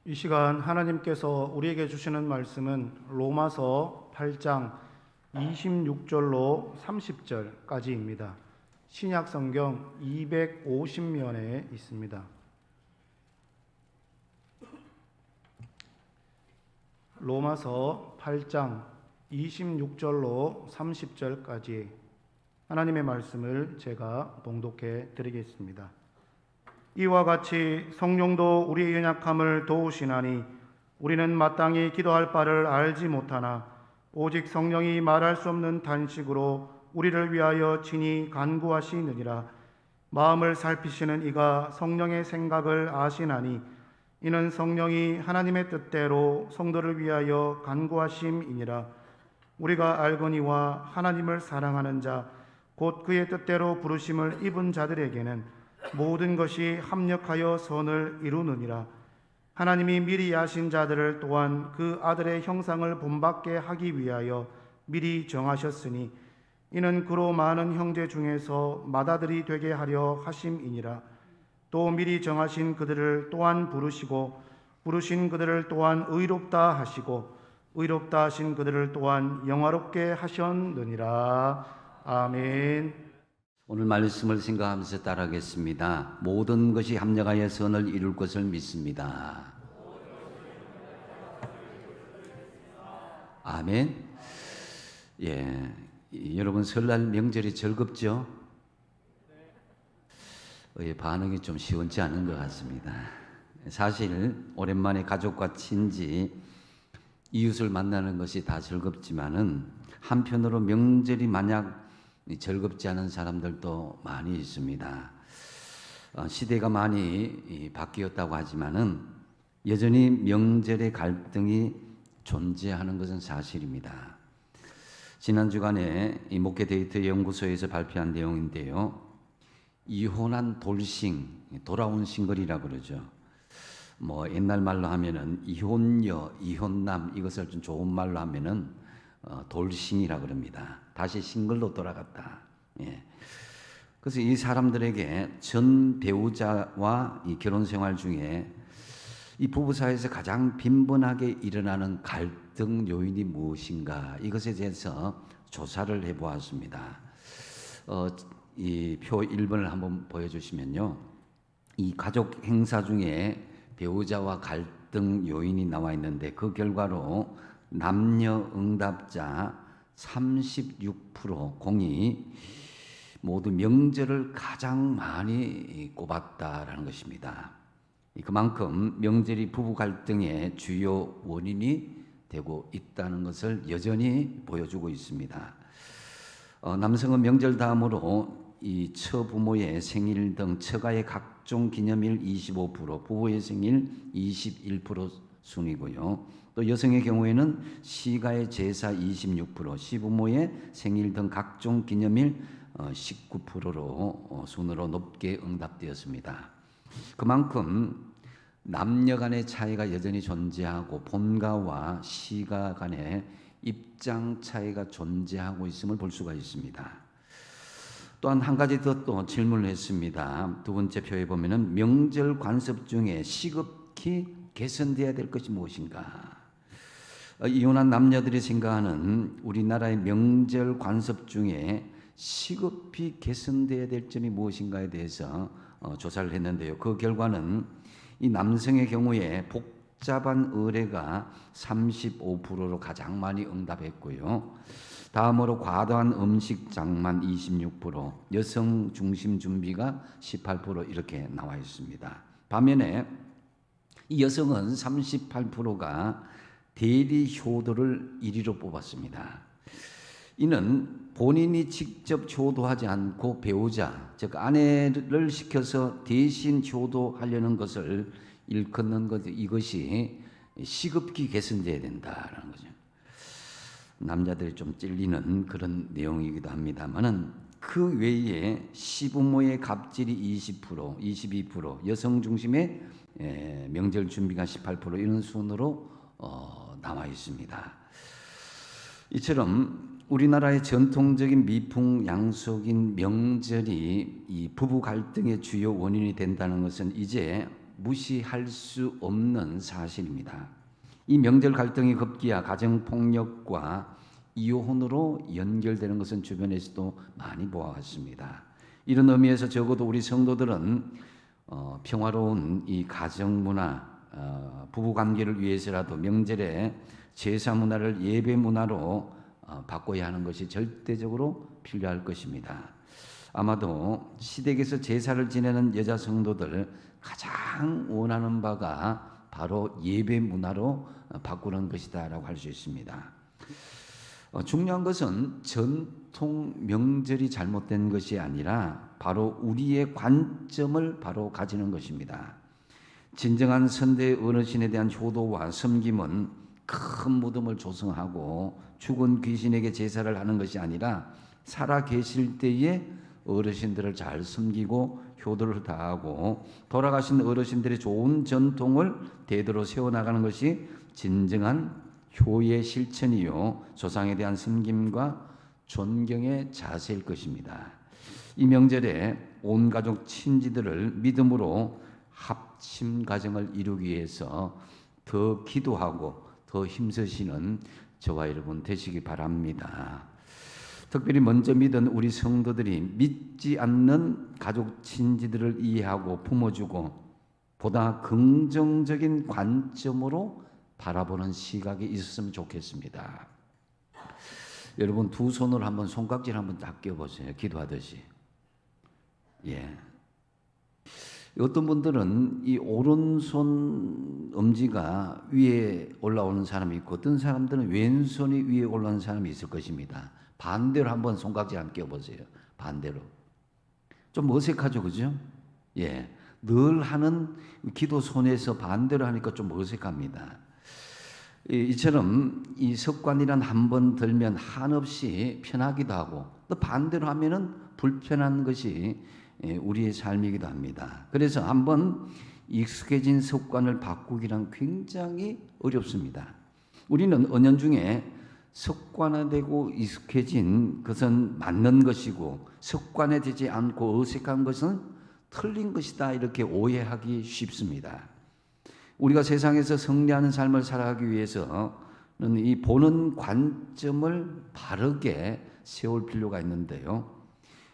이 시간 하나님께서 우리에게 주시는 말씀은 로마서 8장 26절로 30절까지입니다. 신약 성경 250면에 있습니다. 로마서 8장 26절로 30절까지 하나님의 말씀을 제가 봉독해 드리겠습니다. 이와 같이 성령도 우리의 연약함을 도우시나니 우리는 마땅히 기도할 바를 알지 못하나 오직 성령이 말할 수 없는 탄식으로 우리를 위하여 친히 간구하시느니라. 마음을 살피시는 이가 성령의 생각을 아시나니 이는 성령이 하나님의 뜻대로 성도를 위하여 간구하심이니라. 우리가 알거니와 하나님을 사랑하는 자 곧 그의 뜻대로 부르심을 입은 자들에게는 모든 것이 합력하여 선을 이루느니라. 하나님이 미리 아신 자들을 또한 그 아들의 형상을 본받게 하기 위하여 미리 정하셨으니 이는 그로 많은 형제 중에서 맏아들이 되게 하려 하심이니라. 또 미리 정하신 그들을 또한 부르시고 부르신 그들을 또한 의롭다 하시고 의롭다 하신 그들을 또한 영화롭게 하셨느니라. 아멘. 오늘 말씀을 생각하면서 따라하겠습니다. 모든 것이 합력하여 선을 이룰 것을 믿습니다. 아멘. 여러분 설날 명절이 즐겁죠? 반응이 좀 시원치 않은 것 같습니다. 사실 오랜만에 가족과 친지, 이웃을 만나는 것이 다 즐겁지만은 한편으로 명절이 만약 즐겁지 않은 사람들도 많이 있습니다. 시대가 많이 바뀌었다고 하지만은 여전히 명절의 갈등이 존재하는 것은 사실입니다. 지난 주간에 이 목회 데이트 연구소에서 발표한 내용인데요. 이혼한 돌싱, 돌아온 싱글이라고 그러죠. 옛날 말로 하면은 이혼녀, 이혼남, 이것을 좀 좋은 말로 하면은 돌싱이라 그럽니다. 다시 싱글로 돌아갔다. 그래서 이 사람들에게 전 배우자와 이 결혼 생활 중에 이 부부 사이에서 가장 빈번하게 일어나는 갈등 요인이 무엇인가, 이것에 대해서 조사를 해보았습니다. 이 표 1번을 한번 보여주시면요, 이 가족 행사 중에 배우자와 갈등 요인이 나와 있는데 그 결과로 남녀 응답자 36% 공이 모두 명절을 가장 많이 꼽았다라는 것입니다. 그만큼 명절이 부부 갈등의 주요 원인이 되고 있다는 것을 여전히 보여주고 있습니다. 남성은 명절 다음으로 이 처부모의 생일 등 처가의 각종 기념일 25%, 부부의 생일 21% 순이고요. 또 여성의 경우에는 시가의 제사 26%, 시부모의 생일 등 각종 기념일 19%로 순으로 높게 응답되었습니다. 그만큼 남녀 간의 차이가 여전히 존재하고 본가와 시가 간의 입장 차이가 존재하고 있음을 볼 수가 있습니다. 또한 한 가지 더 또 질문을 했습니다. 두 번째 표에 보면은 명절 관습 중에 시급히 개선돼야 될 것이 무엇인가? 이혼한 남녀들이 생각하는 우리나라의 명절 관습 중에 시급히 개선돼야 될 점이 무엇인가에 대해서 조사를 했는데요. 그 결과는 이 남성의 경우에 복잡한 의례가 35%로 가장 많이 응답했고요. 다음으로 과도한 음식 장만 26%, 여성 중심 준비가 18% 이렇게 나와 있습니다. 반면에 이 여성은 38%가 대리 효도를 1위로 뽑았습니다. 이는 본인이 직접 효도하지 않고 배우자, 즉 아내를 시켜서 대신 효도하려는 것을 일컫는 것, 이것이 시급히 개선돼야 된다라는 거죠. 남자들이 좀 찔리는 그런 내용이기도 합니다만은 그 외에 시부모의 갑질이 20%, 22%, 여성 중심의 명절 준비가 18% 이런 순으로 나와 있습니다. 이처럼 우리나라의 전통적인 미풍양속인 명절이 이 부부 갈등의 주요 원인이 된다는 것은 이제 무시할 수 없는 사실입니다. 이 명절 갈등이 급기야 가정폭력과 이혼으로 연결되는 것은 주변에서도 많이 보아왔습니다. 이런 의미에서 적어도 우리 성도들은 평화로운 이 가정 문화, 부부 관계를 위해서라도 명절에 제사 문화를 예배 문화로 바꿔야 하는 것이 절대적으로 필요할 것입니다. 아마도 시댁에서 제사를 지내는 여자 성도들 가장 원하는 바가 바로 예배 문화로 바꾸는 것이다라고 할 수 있습니다. 중요한 것은 전통 명절이 잘못된 것이 아니라 바로 우리의 관점을 바로 가지는 것입니다. 진정한 선대 어르신에 대한 효도와 섬김은 큰 무덤을 조성하고 죽은 귀신에게 제사를 하는 것이 아니라 살아 계실 때에 어르신들을 잘 섬기고 효도를 다하고 돌아가신 어르신들의 좋은 전통을 대대로 세워나가는 것이 진정한 효의 실천이요 조상에 대한 섬김과 존경의 자세일 것입니다. 이 명절에 온 가족 친지들을 믿음으로 합심 가정을 이루기 위해서 더 기도하고 더 힘쓰시는 저와 여러분 되시기 바랍니다. 특별히 먼저 믿은 우리 성도들이 믿지 않는 가족 친지들을 이해하고 품어주고 보다 긍정적인 관점으로 바라보는 시각이 있었으면 좋겠습니다. 여러분 두 손으로 한번 손깍지를 한번 딱 껴보세요. 기도하듯이. 예. 어떤 분들은 이 오른손 엄지가 위에 올라오는 사람이 있고 어떤 사람들은 왼손이 위에 올라오는 사람이 있을 것입니다. 반대로 한번 손깍지 한번 껴보세요. 반대로. 좀 어색하죠, 그죠? 예. 늘 하는 기도 손에서 반대로 하니까 좀 어색합니다. 이처럼 이 습관이란 한 번 들면 한없이 편하기도 하고 또 반대로 하면은 불편한 것이 우리의 삶이기도 합니다. 그래서 한번 익숙해진 습관을 바꾸기란 굉장히 어렵습니다. 우리는 은연중에 습관화되고 익숙해진 것은 맞는 것이고 습관화되지 않고 어색한 것은 틀린 것이다 이렇게 오해하기 쉽습니다. 우리가 세상에서 승리하는 삶을 살아가기 위해서는 이 보는 관점을 바르게 세울 필요가 있는데요.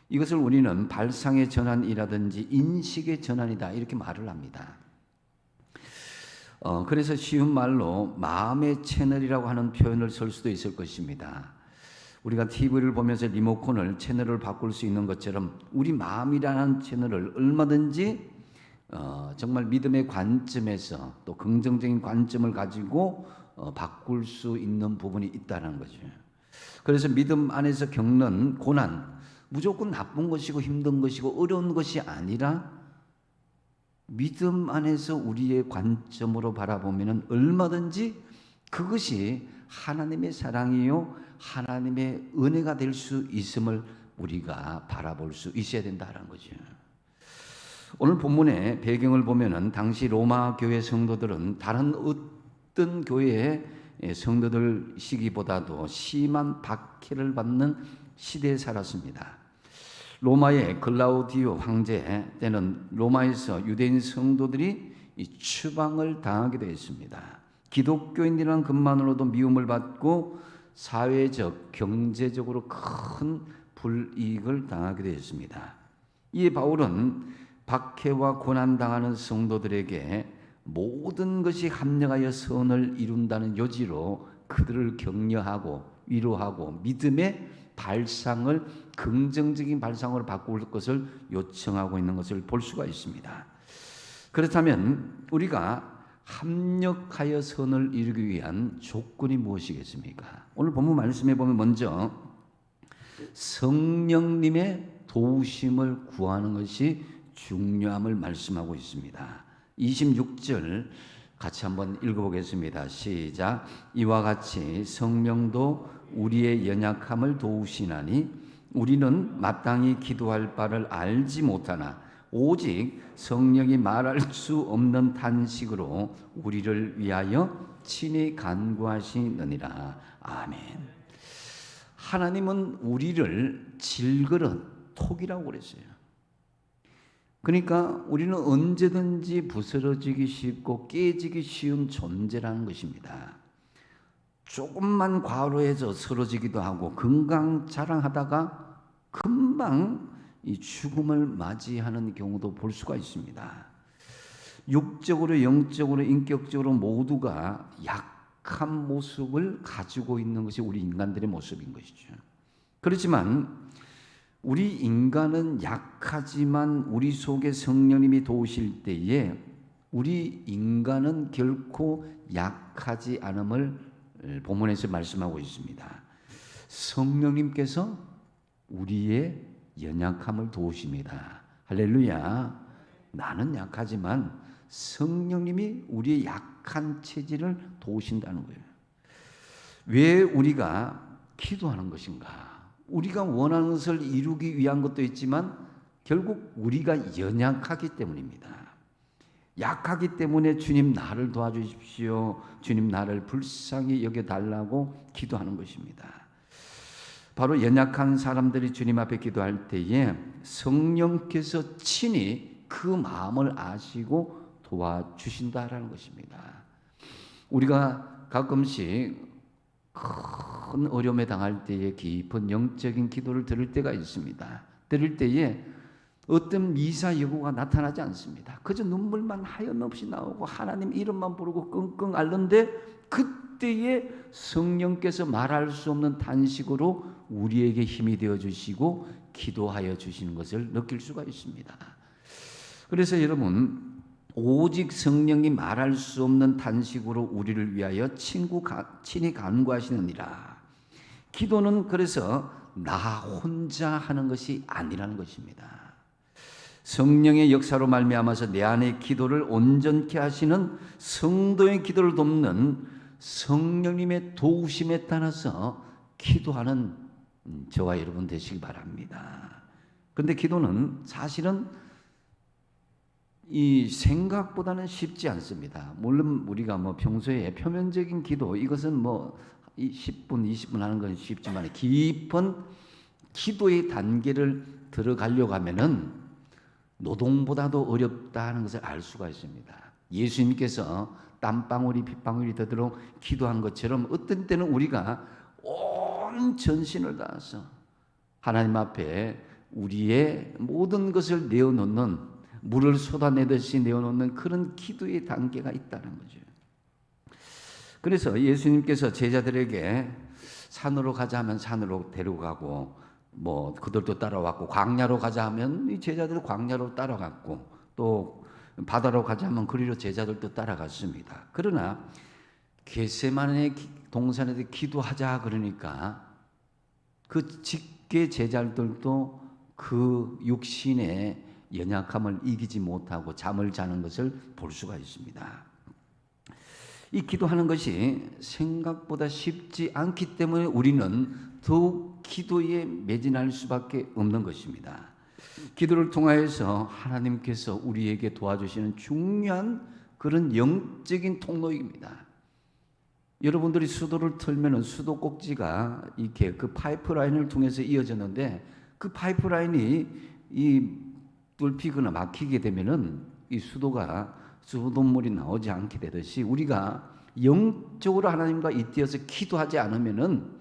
이것을 우리는 발상의 전환이라든지 인식의 전환이다 이렇게 말을 합니다. 그래서 쉬운 말로 마음의 채널이라고 하는 표현을 쓸 수도 있을 것입니다. 우리가 TV를 보면서 리모컨을 채널을 바꿀 수 있는 것처럼 우리 마음이라는 채널을 얼마든지 정말 믿음의 관점에서 또 긍정적인 관점을 가지고 바꿀 수 있는 부분이 있다는 거죠. 그래서 믿음 안에서 겪는 고난 무조건 나쁜 것이고 힘든 것이고 어려운 것이 아니라 믿음 안에서 우리의 관점으로 바라보면 얼마든지 그것이 하나님의 사랑이요 하나님의 은혜가 될 수 있음을 우리가 바라볼 수 있어야 된다는 거죠. 오늘 본문의 배경을 보면은 당시 로마 교회 성도들은 다른 어떤 교회의 성도들 시기보다도 심한 박해를 받는 시대에 살았습니다. 로마의 글라우디오 황제 때는 로마에서 유대인 성도들이 추방을 당하게 되었습니다. 기독교인이라는 것만으로도 미움을 받고 사회적, 경제적으로 큰 불이익을 당하게 되었습니다. 이에 바울은 박해와 고난당하는 성도들에게 모든 것이 합력하여 선을 이룬다는 요지로 그들을 격려하고 위로하고 믿음의 발상을 긍정적인 발상으로 바꿀 것을 요청하고 있는 것을 볼 수가 있습니다. 그렇다면 우리가 합력하여 선을 이루기 위한 조건이 무엇이겠습니까? 오늘 본문 말씀에 보면 먼저 성령님의 도우심을 구하는 것이 중요함을 말씀하고 있습니다. 26절 같이 한번 읽어보겠습니다. 시작. 이와 같이 성령도 우리의 연약함을 도우시나니 우리는 마땅히 기도할 바를 알지 못하나 오직 성령이 말할 수 없는 탄식으로 우리를 위하여 친히 간구하시느니라. 아멘. 하나님은 우리를 질그릇 톡이라고 그랬어요. 그러니까 우리는 언제든지 부스러지기 쉽고 깨지기 쉬운 존재라는 것입니다. 조금만 과로해져 쓰러지기도 하고 건강 자랑하다가 금방 이 죽음을 맞이하는 경우도 볼 수가 있습니다. 육적으로, 영적으로, 인격적으로 모두가 약한 모습을 가지고 있는 것이 우리 인간들의 모습인 것이죠. 그렇지만 우리 인간은 약하지만 우리 속에 성령님이 도우실 때에 우리 인간은 결코 약하지 않음을 본문에서 말씀하고 있습니다. 성령님께서 우리의 연약함을 도우십니다. 할렐루야. 나는 약하지만 성령님이 우리의 약한 체질을 도우신다는 거예요. 왜 우리가 기도하는 것인가? 우리가 원하는 것을 이루기 위한 것도 있지만 결국 우리가 연약하기 때문입니다. 약하기 때문에 주님 나를 도와주십시오. 주님 나를 불쌍히 여겨달라고 기도하는 것입니다. 바로 연약한 사람들이 주님 앞에 기도할 때에 성령께서 친히 그 마음을 아시고 도와주신다라는 것입니다. 우리가 가끔씩 큰 어려움에 당할 때에 깊은 영적인 기도를 들을 때가 있습니다. 들을 때에 어떤 미사 여구가 나타나지 않습니다. 그저 눈물만 하염없이 나오고 하나님 이름만 부르고 끙끙 앓는데 그때에 성령께서 말할 수 없는 탄식으로 우리에게 힘이 되어 주시고 기도하여 주시는 것을 느낄 수가 있습니다. 그래서 여러분, 오직 성령이 말할 수 없는 탄식으로 우리를 위하여 친히 간구하시느니라. 기도는 그래서 나 혼자 하는 것이 아니라는 것입니다. 성령의 역사로 말미암아서 내 안의 기도를 온전케 하시는 성도의 기도를 돕는 성령님의 도우심에 따라서 기도하는 저와 여러분 되시기 바랍니다. 그런데 기도는 사실은 이 생각보다는 쉽지 않습니다. 물론 우리가 평소에 표면적인 기도, 이것은 10분, 20분 하는 건 쉽지만 깊은 기도의 단계를 들어가려고 하면은 노동보다도 어렵다는 것을 알 수가 있습니다. 예수님께서 땀방울이 핏방울이 되도록 기도한 것처럼 어떤 때는 우리가 온 전신을 다해서 하나님 앞에 우리의 모든 것을 내어놓는, 물을 쏟아내듯이 내어놓는 그런 기도의 단계가 있다는 거죠. 그래서 예수님께서 제자들에게 산으로 가자 하면 산으로 데리고 가고, 그들도 따라왔고, 광야로 가자 하면 이 제자들 광야로 따라갔고, 또 바다로 가자 하면 그리로 제자들도 따라갔습니다. 그러나 겟세마네 동산에서 기도하자 그러니까 그 직계 제자들도 그 육신의 연약함을 이기지 못하고 잠을 자는 것을 볼 수가 있습니다. 이 기도하는 것이 생각보다 쉽지 않기 때문에 우리는 더욱 기도에 매진할 수밖에 없는 것입니다. 기도를 통하여서 하나님께서 우리에게 도와주시는 중요한 그런 영적인 통로입니다. 여러분들이 수도를 틀면 수도 꼭지가 이렇게 그 파이프라인을 통해서 이어졌는데, 그 파이프라인이 이 뚫히거나 막히게 되면은 이 수돗물이 나오지 않게 되듯이 우리가 영적으로 하나님과 잇대어서 기도하지 않으면은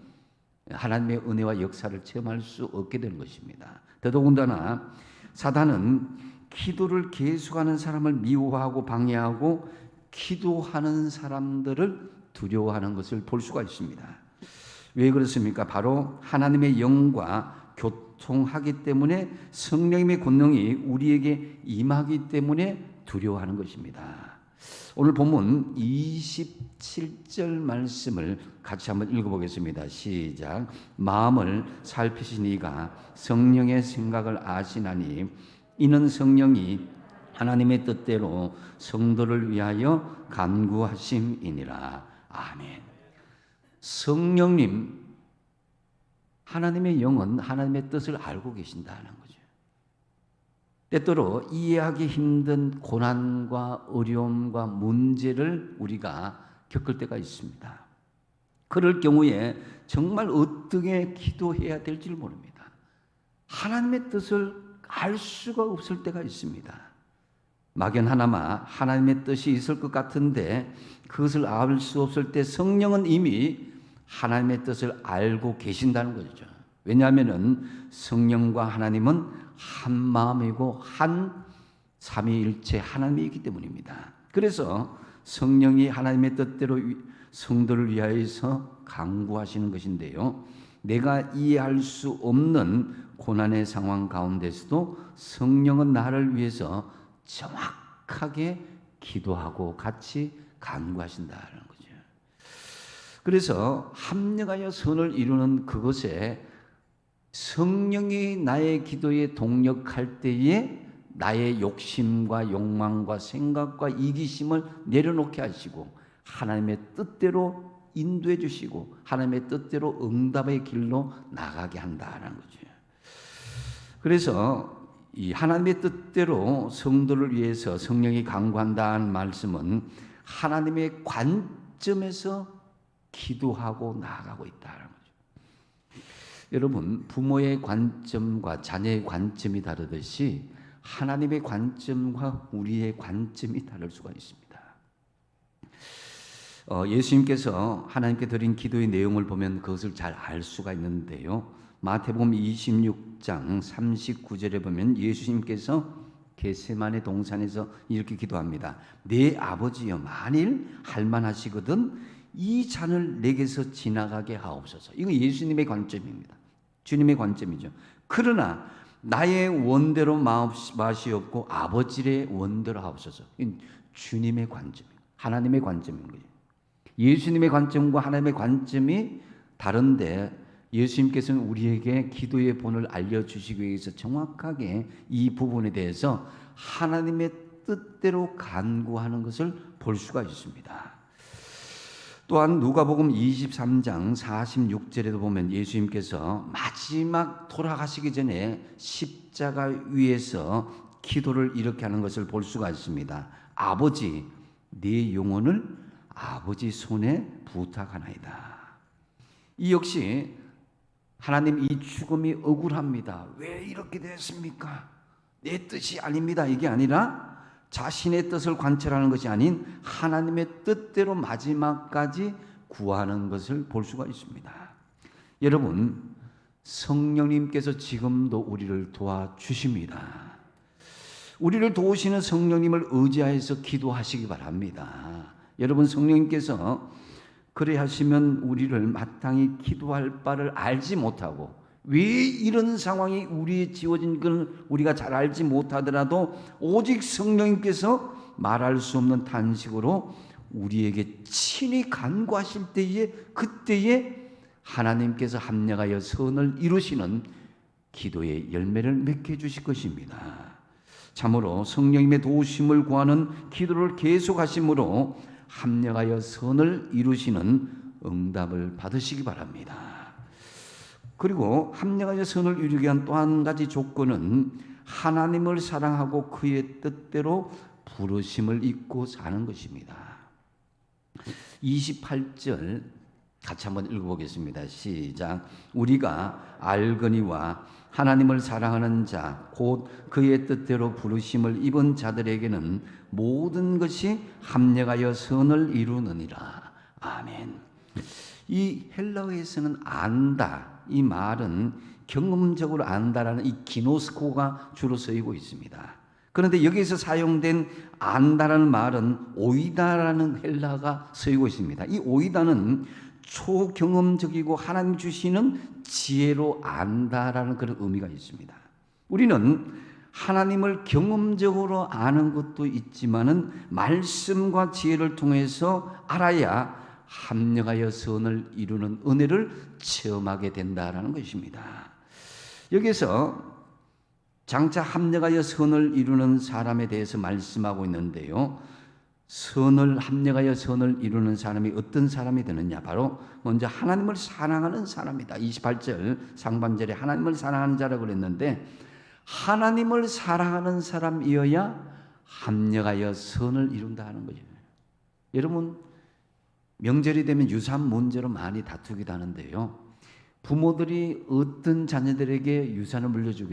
하나님의 은혜와 역사를 체험할 수 없게 되는 것입니다. 더더군다나 사단은 기도를 계속하는 사람을 미워하고 방해하고 기도하는 사람들을 두려워하는 것을 볼 수가 있습니다. 왜 그렇습니까? 바로 하나님의 영과 교통하기 때문에, 성령님의 권능이 우리에게 임하기 때문에 두려워하는 것입니다. 오늘 본문 27절 말씀을 같이 한번 읽어보겠습니다. 시작. 마음을 살피시니가 성령의 생각을 아시나니 이는 성령이 하나님의 뜻대로 성도를 위하여 간구하심이니라. 아멘. 성령님, 하나님의 영은 하나님의 뜻을 알고 계신다는 거죠. 때때로 이해하기 힘든 고난과 어려움과 문제를 우리가 겪을 때가 있습니다. 그럴 경우에 정말 어떻게 기도해야 될지를 모릅니다. 하나님의 뜻을 알 수가 없을 때가 있습니다. 막연하나마 하나님의 뜻이 있을 것 같은데 그것을 알 수 없을 때 성령은 이미 하나님의 뜻을 알고 계신다는 거죠. 왜냐하면 성령과 하나님은 한 마음이고 한 삼위일체 하나님이기 때문입니다. 그래서 성령이 하나님의 뜻대로 성도를 위하여서 강구하시는 것인데요. 내가 이해할 수 없는 고난의 상황 가운데서도 성령은 나를 위해서 정확하게 기도하고 같이 간구하신다는 거죠. 그래서 합력하여 선을 이루는 그것에 성령이 나의 기도에 동력할 때에 나의 욕심과 욕망과 생각과 이기심을 내려놓게 하시고 하나님의 뜻대로 인도해 주시고 하나님의 뜻대로 응답의 길로 나가게 한다는 거죠. 그래서 이 하나님의 뜻대로 성도를 위해서 성령이 강구한다는 말씀은 하나님의 관점에서 기도하고 나아가고 있다는 거죠. 여러분, 부모의 관점과 자녀의 관점이 다르듯이 하나님의 관점과 우리의 관점이 다를 수가 있습니다. 예수님께서 하나님께 드린 기도의 내용을 보면 그것을 잘 알 수가 있는데요. 마태복음 26장 39절에 보면 예수님께서 겟세마네 동산에서 이렇게 기도합니다. 내 아버지여, 만일 할만하시거든 이 잔을 내게서 지나가게 하옵소서. 이거 예수님의 관점입니다. 주님의 관점이죠. 그러나 나의 원대로 마시옵고 아버지의 원대로 하옵소서. 주님의 관점, 하나님의 관점인 거죠. 예수님의 관점과 하나님의 관점이 다른데 예수님께서는 우리에게 기도의 본을 알려주시기 위해서 정확하게 이 부분에 대해서 하나님의 뜻대로 간구하는 것을 볼 수가 있습니다. 또한 누가복음 23장 46절에도 보면 예수님께서 마지막 돌아가시기 전에 십자가 위에서 기도를 이렇게 하는 것을 볼 수가 있습니다. 아버지, 네 영혼을 아버지 손에 부탁하나이다. 이 역시 하나님, 이 죽음이 억울합니다. 왜 이렇게 됐습니까? 내 뜻이 아닙니다. 이게 아니라 자신의 뜻을 관철하는 것이 아닌 하나님의 뜻대로 마지막까지 구하는 것을 볼 수가 있습니다. 여러분, 성령님께서 지금도 우리를 도와주십니다. 우리를 도우시는 성령님을 의지하여서 기도하시기 바랍니다. 여러분, 성령님께서 그래 하시면 우리를 마땅히 기도할 바를 알지 못하고 왜 이런 상황이 우리에 지어진 걸 우리가 잘 알지 못하더라도 오직 성령님께서 말할 수 없는 탄식으로 우리에게 친히 간구하실 때에 그때에 하나님께서 합력하여 선을 이루시는 기도의 열매를 맺게 해주실 것입니다. 참으로 성령님의 도우심을 구하는 기도를 계속하심으로 합력하여 선을 이루시는 응답을 받으시기 바랍니다. 그리고 합력하여 선을 이루기 위한 또 한 가지 조건은 하나님을 사랑하고 그의 뜻대로 부르심을 잊고 사는 것입니다. 28절 같이 한번 읽어보겠습니다. 시작. 우리가 알거니와 하나님을 사랑하는 자 곧 그의 뜻대로 부르심을 입은 자들에게는 모든 것이 합력하여 선을 이루느니라. 아멘. 이 헬라어에서는 안다, 이 말은 경험적으로 안다라는 이 기노스코가 주로 쓰이고 있습니다. 그런데 여기에서 사용된 안다라는 말은 오이다라는 헬라가 쓰이고 있습니다. 이 오이다는 초경험적이고 하나님 주시는 지혜로 안다라는 그런 의미가 있습니다. 우리는 하나님을 경험적으로 아는 것도 있지만은 말씀과 지혜를 통해서 알아야 합력하여 선을 이루는 은혜를 체험하게 된다라는 것입니다. 여기서 장차 합력하여 선을 이루는 사람에 대해서 말씀하고 있는데요. 선을 합력하여 선을 이루는 사람이 어떤 사람이 되느냐? 바로 먼저 하나님을 사랑하는 사람이다. 28절 상반절에 하나님을 사랑하는 자라고 그랬는데 하나님을 사랑하는 사람이어야 합력하여 선을 이룬다는 거죠. 여러분, 명절이 되면 유산 문제로 많이 다투기도 하는데요. 부모들이 어떤 자녀들에게 유산을 물려주고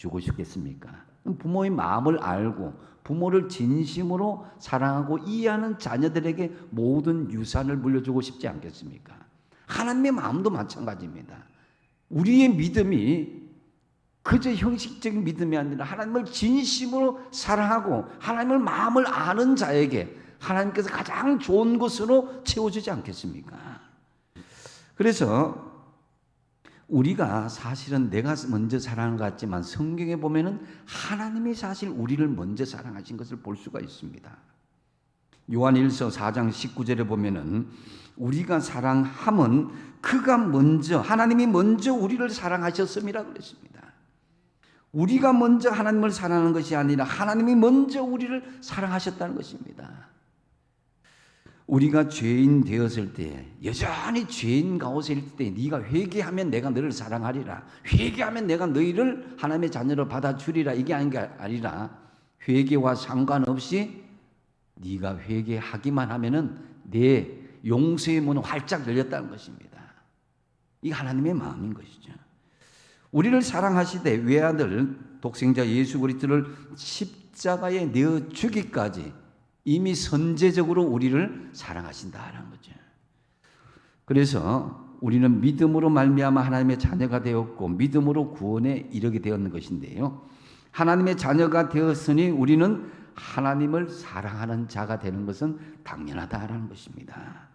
주고 싶겠습니까? 부모의 마음을 알고 부모를 진심으로 사랑하고 이해하는 자녀들에게 모든 유산을 물려주고 싶지 않겠습니까? 하나님의 마음도 마찬가지입니다. 우리의 믿음이 그저 형식적인 믿음이 아니라 하나님을 진심으로 사랑하고 하나님의 마음을 아는 자에게 하나님께서 가장 좋은 것으로 채워주지 않겠습니까? 그래서 우리가 사실은 내가 먼저 사랑하는 것 같지만 성경에 보면은 하나님이 사실 우리를 먼저 사랑하신 것을 볼 수가 있습니다. 요한일서 4장 19절에 보면은 우리가 사랑함은 그가 먼저 하나님이 먼저 우리를 사랑하셨음이라 그랬습니다. 우리가 먼저 하나님을 사랑하는 것이 아니라 하나님이 먼저 우리를 사랑하셨다는 것입니다. 우리가 죄인 되었을 때 여전히 죄인 가운데 있을 때 네가 회개하면 내가 너를 사랑하리라, 회개하면 내가 너희를 하나님의 자녀로 받아주리라, 이게 아니라 회개와 상관없이 네가 회개하기만 하면은 내 용서의 문은 활짝 열렸다는 것입니다. 이게 하나님의 마음인 것이죠. 우리를 사랑하시되 외아들 독생자 예수 그리스도를 십자가에 내어 주기까지 이미 선제적으로 우리를 사랑하신다라는 거죠. 그래서 우리는 믿음으로 말미암아 하나님의 자녀가 되었고 믿음으로 구원에 이르게 되었는 것인데요. 하나님의 자녀가 되었으니 우리는 하나님을 사랑하는 자가 되는 것은 당연하다라는 것입니다.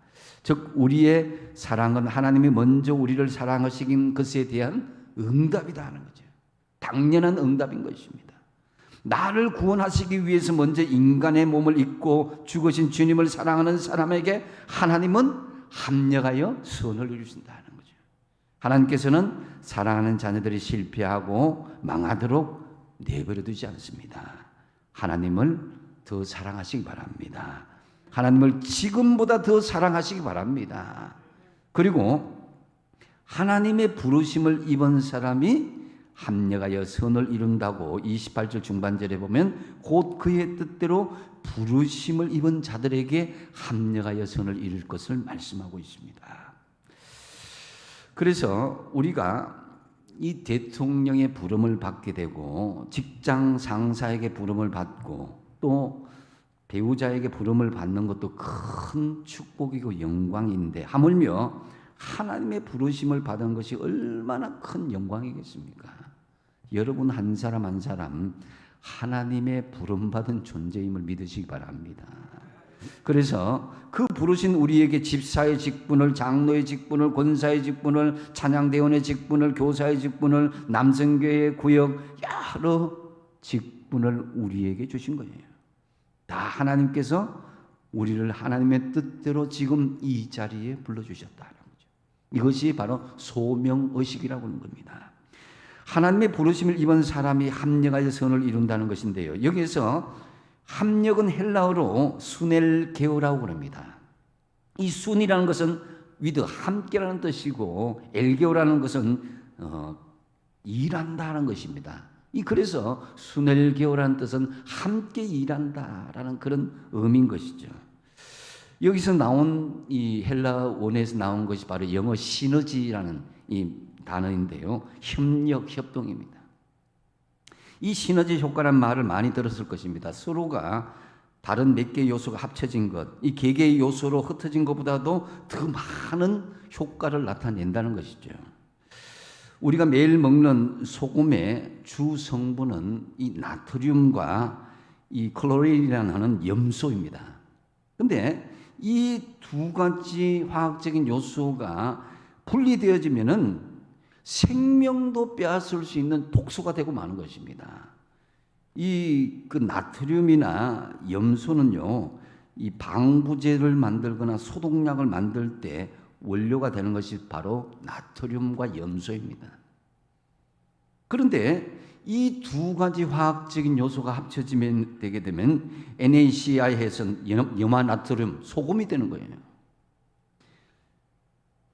즉 우리의 사랑은 하나님이 먼저 우리를 사랑하신 것에 대한 응답이다라는 거죠. 당연한 응답인 것입니다. 나를 구원하시기 위해서 먼저 인간의 몸을 입고 죽으신 주님을 사랑하는 사람에게 하나님은 합력하여 선을 이루신다는 거죠. 하나님께서는 사랑하는 자녀들이 실패하고 망하도록 내버려 두지 않습니다. 하나님을 더 사랑하시기 바랍니다. 하나님을 지금보다 더 사랑하시기 바랍니다. 그리고 하나님의 부르심을 입은 사람이 합력하여 선을 이룬다고 28절 중반절에 보면 곧 그의 뜻대로 부르심을 입은 자들에게 합력하여 선을 이룰 것을 말씀하고 있습니다. 그래서 우리가 이 대통령의 부름을 받게 되고 직장 상사에게 부름을 받고 또 배우자에게 부름을 받는 것도 큰 축복이고 영광인데 하물며 하나님의 부르심을 받은 것이 얼마나 큰 영광이겠습니까? 여러분 한 사람 한 사람 하나님의 부름받은 존재임을 믿으시기 바랍니다. 그래서 그 부르신 우리에게 집사의 직분을, 장로의 직분을, 권사의 직분을, 찬양대원의 직분을, 교사의 직분을, 남성교회의 구역 여러 직분을 우리에게 주신 거예요. 다 하나님께서 우리를 하나님의 뜻대로 지금 이 자리에 불러주셨다는 거죠. 이것이 바로 소명의식이라고 하는 겁니다. 하나님의 부르심을 입은 사람이 합력하여 선을 이룬다는 것인데요. 여기에서 합력은 헬라어로 수넬게오라고 그럽니다. 이 순이라는 것은 with 함께라는 뜻이고 엘게오라는 것은 일한다는 것입니다. 그래서 수넬게오라는 뜻은 함께 일한다라는 그런 의미인 것이죠. 여기서 나온 이 헬라 원에서 나온 것이 바로 영어 시너지라는 이 단어인데요. 협력, 협동입니다. 이 시너지 효과란 말을 많이 들었을 것입니다. 서로가 다른 몇 개의 요소가 합쳐진 것, 이 개개의 요소로 흩어진 것보다도 더 많은 효과를 나타낸다는 것이죠. 우리가 매일 먹는 소금의 주 성분은 이 나트륨과 이 클로린이라는 하는 염소입니다. 그런데 이 두 가지 화학적인 요소가 분리되어지면은 생명도 빼앗을 수 있는 독소가 되고 마는 것입니다. 그 나트륨이나 염소는요, 이 방부제를 만들거나 소독약을 만들 때 원료가 되는 것이 바로 나트륨과 염소입니다. 그런데 이 두 가지 화학적인 요소가 합쳐지면 되게 되면 NaCl 해서 염화나트륨, 소금이 되는 거예요.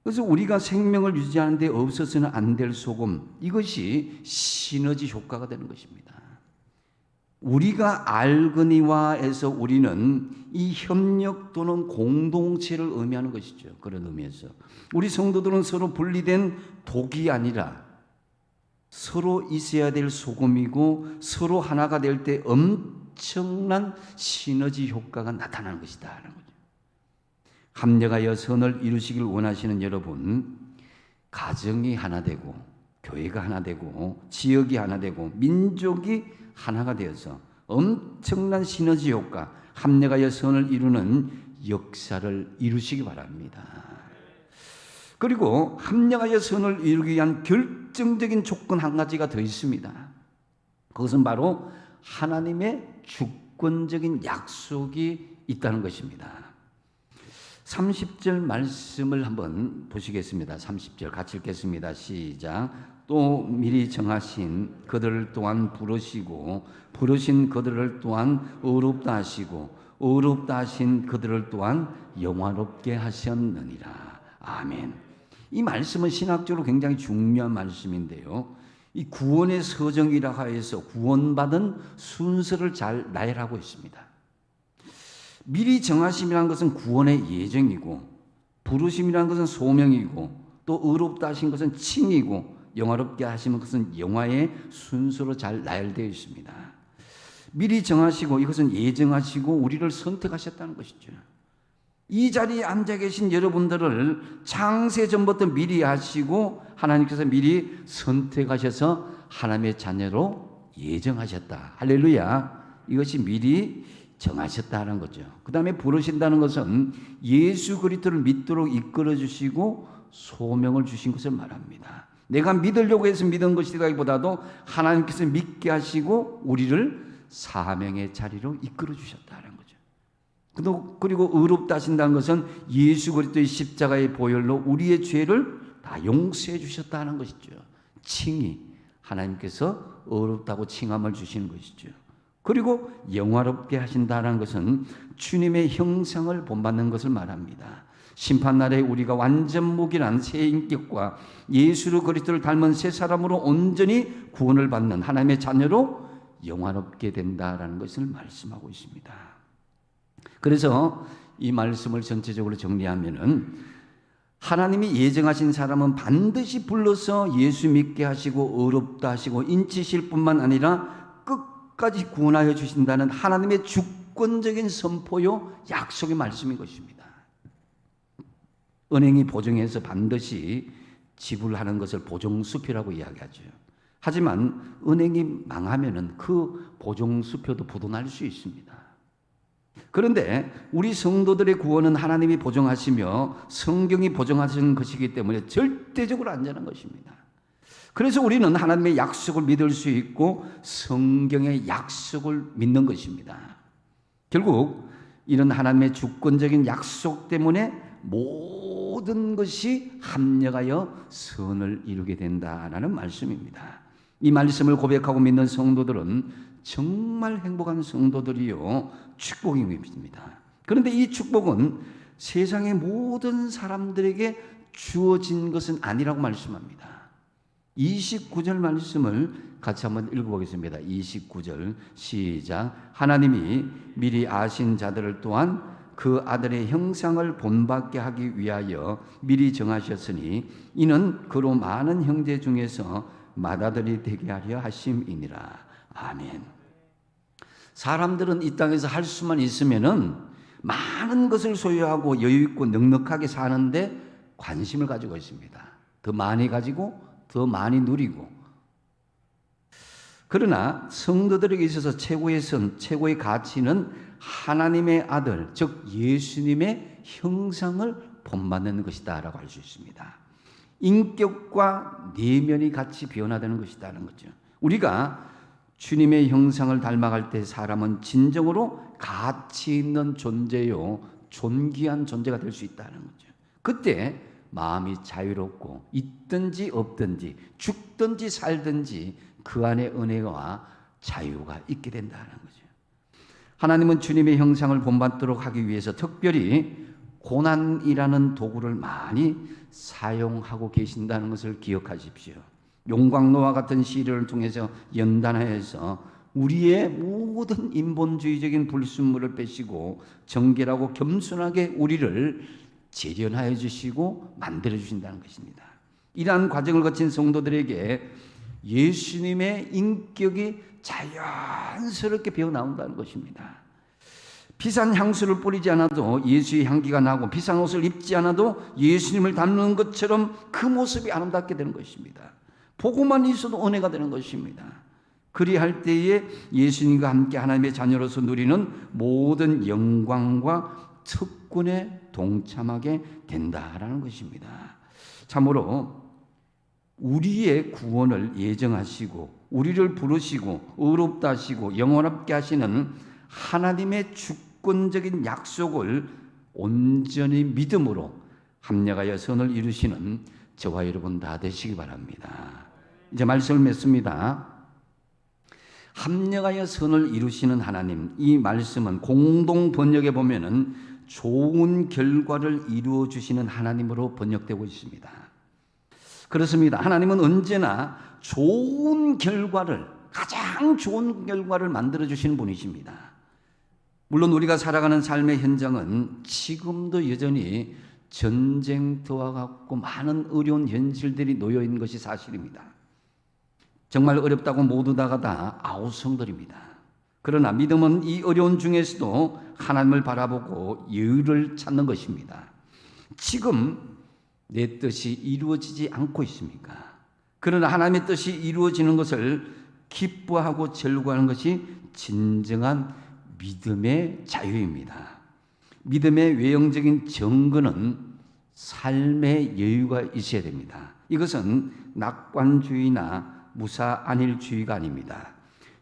그래서 우리가 생명을 유지하는 데 없어서는 안 될 소금, 이것이 시너지 효과가 되는 것입니다. 우리가 알거니와에서 우리는 이 협력 또는 공동체를 의미하는 것이죠. 그런 의미에서 우리 성도들은 서로 분리된 독이 아니라 서로 있어야 될 소금이고 서로 하나가 될 때 엄청난 시너지 효과가 나타나는 것이다 라는 거죠. 합력하여 선을 이루시길 원하시는 여러분, 가정이 하나 되고 교회가 하나 되고 지역이 하나 되고 민족이 하나가 되어서 엄청난 시너지 효과, 합력하여 선을 이루는 역사를 이루시기 바랍니다. 그리고 합력하여 선을 이루기 위한 결정적인 조건 한 가지가 더 있습니다. 그것은 바로 하나님의 주권적인 약속이 있다는 것입니다. 30절 말씀을 한번 보시겠습니다. 30절 같이 읽겠습니다. 시작. 또 미리 정하신 그들을 또한 부르시고 부르신 그들을 또한 의롭다 하시고 의롭다 하신 그들을 또한 영화롭게 하셨느니라. 아멘. 이 말씀은 신학적으로 굉장히 중요한 말씀인데요. 이 구원의 서정이라 해서 구원받은 순서를 잘 나열하고 있습니다. 미리 정하심이라는 것은 구원의 예정이고, 부르심이라는 것은 소명이고, 또 의롭다 하신 것은 칭이고, 영화롭게 하시는 것은 영화의 순서로 잘 나열되어 있습니다. 미리 정하시고 이것은 예정하시고 우리를 선택하셨다는 것이죠. 이 자리에 앉아 계신 여러분들을 창세 전부터 미리 하시고 하나님께서 미리 선택하셔서 하나님의 자녀로 예정하셨다. 할렐루야. 이것이 미리 정하셨다는 거죠. 그 다음에 부르신다는 것은 예수 그리스도를 믿도록 이끌어 주시고 소명을 주신 것을 말합니다. 내가 믿으려고 해서 믿은 것이라기보다도 하나님께서 믿게 하시고 우리를 사명의 자리로 이끌어 주셨다는 거죠. 그리고 의롭다 하신다는 것은 예수 그리스도의 십자가의 보혈로 우리의 죄를 다 용서해 주셨다는 것이죠. 칭이 하나님께서 의롭다고 칭함을 주시는 것이죠. 그리고 영화롭게 하신다는 것은 주님의 형상을 본받는 것을 말합니다. 심판날에 우리가 완전 무결한 새 인격과 예수 그리스도를 닮은 새 사람으로 온전히 구원을 받는 하나님의 자녀로 영화롭게 된다라는 것을 말씀하고 있습니다. 그래서 이 말씀을 전체적으로 정리하면은 하나님이 예정하신 사람은 반드시 불러서 예수 믿게 하시고 의롭다 하시고 인치실 뿐만 아니라 끝까지 구원하여 주신다는 하나님의 주권적인 선포요 약속의 말씀인 것입니다. 은행이 보증해서 반드시 지불하는 것을 보증수표라고 이야기하죠. 하지만 은행이 망하면은 그 보증수표도 부도날 수 있습니다. 그런데 우리 성도들의 구원은 하나님이 보증하시며 성경이 보증하시는 것이기 때문에 절대적으로 안전한 것입니다. 그래서 우리는 하나님의 약속을 믿을 수 있고 성경의 약속을 믿는 것입니다. 결국 이런 하나님의 주권적인 약속 때문에 모든 것이 합력하여 선을 이루게 된다라는 말씀입니다. 이 말씀을 고백하고 믿는 성도들은 정말 행복한 성도들이요 축복입니다. 그런데 이 축복은 세상의 모든 사람들에게 주어진 것은 아니라고 말씀합니다. 29절 말씀을 같이 한번 읽어보겠습니다. 29절 시작. 하나님이 미리 아신 자들을 또한 그 아들의 형상을 본받게 하기 위하여 미리 정하셨으니 이는 그로 많은 형제 중에서 맏아들이 되게 하려 하심이니라. 아멘. 사람들은 이 땅에서 할 수만 있으면은 많은 것을 소유하고 여유 있고 넉넉하게 사는데 관심을 가지고 있습니다. 더 많이 가지고 더 많이 누리고. 그러나 성도들에게 있어서 최고의 선, 최고의 가치는 하나님의 아들, 즉 예수님의 형상을 본받는 것이다 라고 할 수 있습니다. 인격과 내면이 같이 변화되는 것이라는 거죠. 우리가 주님의 형상을 닮아갈 때 사람은 진정으로 가치 있는 존재요 존귀한 존재가 될 수 있다는 거죠. 그때 마음이 자유롭고 있든지 없든지 죽든지 살든지 그 안에 은혜와 자유가 있게 된다는 거죠. 하나님은 주님의 형상을 본받도록 하기 위해서 특별히 고난이라는 도구를 많이 사용하고 계신다는 것을 기억하십시오. 용광로와 같은 시련을 통해서 연단하여서 우리의 모든 인본주의적인 불순물을 빼시고 정결하고 겸손하게 우리를 재련하여 주시고 만들어 주신다는 것입니다. 이러한 과정을 거친 성도들에게 예수님의 인격이 자연스럽게 배어 나온다는 것입니다. 비싼 향수를 뿌리지 않아도 예수의 향기가 나고 비싼 옷을 입지 않아도 예수님을 닮는 것처럼 그 모습이 아름답게 되는 것입니다. 보고만 있어도 은혜가 되는 것입니다. 그리할 때에 예수님과 함께 하나님의 자녀로서 누리는 모든 영광과 특권에 동참하게 된다라는 것입니다. 참으로 우리의 구원을 예정하시고 우리를 부르시고 의롭다 하시고 영원하게 하시는 하나님의 주권적인 약속을 온전히 믿음으로 합력하여 선을 이루시는 저와 여러분 다 되시기 바랍니다. 이제 말씀을 맺습니다. 합력하여 선을 이루시는 하나님, 이 말씀은 공동 번역에 보면은 좋은 결과를 이루어 주시는 하나님으로 번역되고 있습니다. 그렇습니다. 하나님은 언제나 좋은 결과를, 가장 좋은 결과를 만들어 주시는 분이십니다. 물론 우리가 살아가는 삶의 현장은 지금도 여전히 전쟁터와 같고 많은 어려운 현실들이 놓여 있는 것이 사실입니다. 정말 어렵다고 모두 다가 아우성들입니다. 그러나 믿음은 이 어려운 중에서도 하나님을 바라보고 여유를 찾는 것입니다. 지금 내 뜻이 이루어지지 않고 있습니까? 그러나 하나님의 뜻이 이루어지는 것을 기뻐하고 즐거워하는 것이 진정한 믿음의 자유입니다. 믿음의 외형적인 증거는 삶의 여유가 있어야 됩니다. 이것은 낙관주의나 무사안일주의가 아닙니다.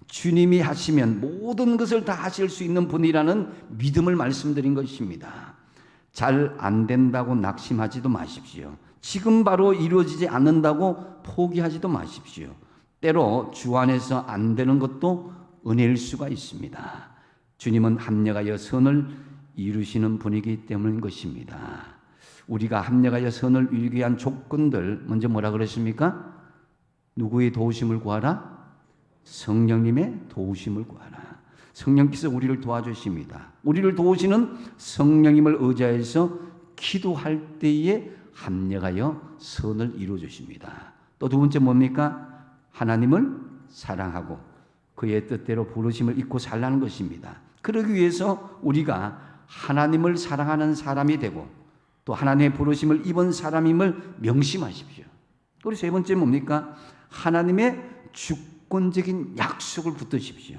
주님이 하시면 모든 것을 다 하실 수 있는 분이라는 믿음을 말씀드린 것입니다. 잘 안 된다고 낙심하지도 마십시오. 지금 바로 이루어지지 않는다고 포기하지도 마십시오. 때로 주 안에서 안 되는 것도 은혜일 수가 있습니다. 주님은 합력하여 선을 이루시는 분이기 때문인 것입니다. 우리가 합력하여 선을 이루기 위한 조건들, 먼저 뭐라 그랬습니까? 누구의 도우심을 구하라? 성령님의 도우심을 구하라. 성령께서 우리를 도와주십니다. 우리를 도우시는 성령님을 의지해서 기도할 때에 합력하여 선을 이루어 주십니다. 또 두 번째 뭡니까? 하나님을 사랑하고 그의 뜻대로 부르심을 잊고 살라는 것입니다. 그러기 위해서 우리가 하나님을 사랑하는 사람이 되고 또 하나님의 부르심을 입은 사람임을 명심하십시오. 그리고 세 번째 뭡니까? 하나님의 주권적인 약속을 붙드십시오.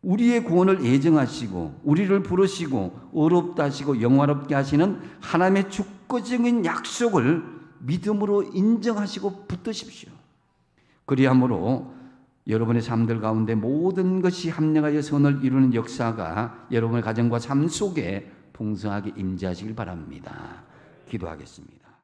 우리의 구원을 예정하시고 우리를 부르시고 의롭다 하시고 영화롭게 하시는 하나님의 주권적인 약속을 믿음으로 인정하시고 붙드십시오. 그리함으로 여러분의 삶들 가운데 모든 것이 합력하여 선을 이루는 역사가 여러분의 가정과 삶 속에 풍성하게 임재하시길 바랍니다. 기도하겠습니다.